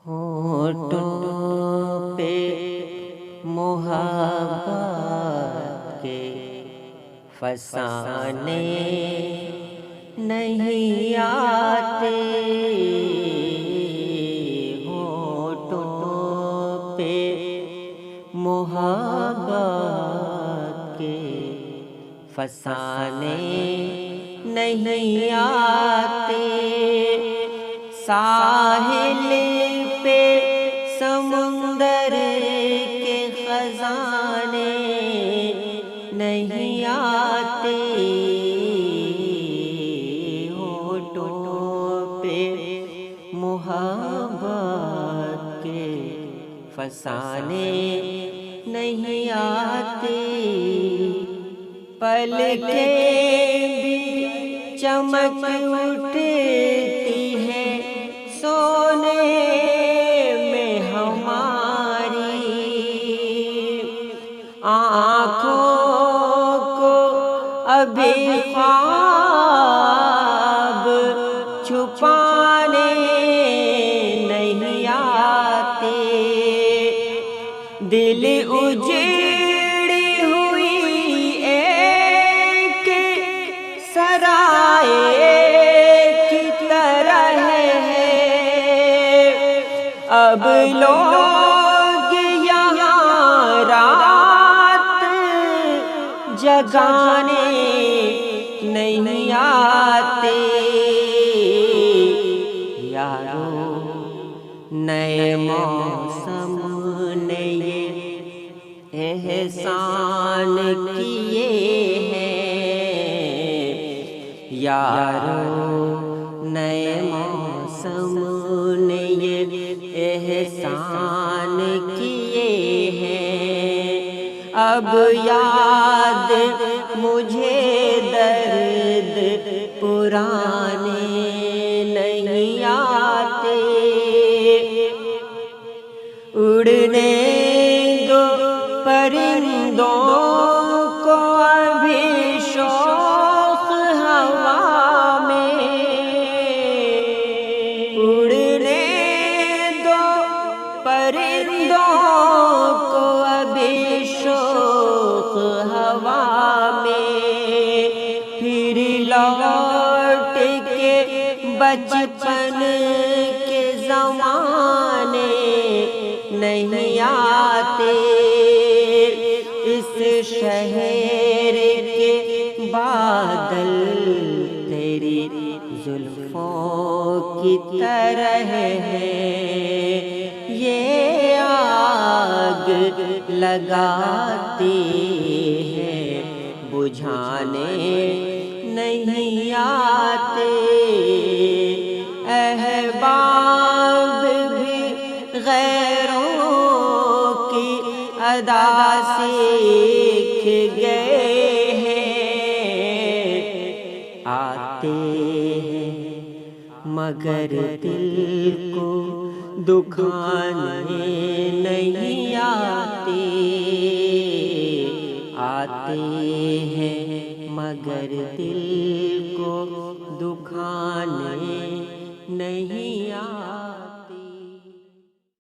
होठों पे मोहब्बत के फसाने नहीं आते। होठों पे मोहब्बत के फसाने नहीं आते। साहिल पे समुंदर के खजाने नहीं आते। होठों पे मोहब्बत के फसाने नहीं आते। पलकें भी चमक उठती है सोने में हमारी। आँखों को अभी ख्वाब छुपाने नहीं आते। दिल उजड़ी हुई एक सराय की तरह है। अब लोग यहाँ रात जगाने नहीं आते। यारो नए मौसम ने ये एहसान किए हैं। यारो नए मौसम ने ये एहसान किए हैं। अब याद मुझे दर्द पुराने नहीं आते। उड़ने दो परिंदों को अभी शौक हवा में। उड़ने दो परिंदों को अभी शौक हवा में। फिर लौट के बचपन के ज़माने नहीं आते। इस शहर के बादल तेरी जुल्फों की तरह है। ये आग लगाते हैं बुझाने नहीं आते। अहबाब भी गैरों की अदा सीख गए हैं। आते हैं मगर दिल को दुखाने नहीं आते। आते हैं मगर दिल को दुखाने नहीं आते।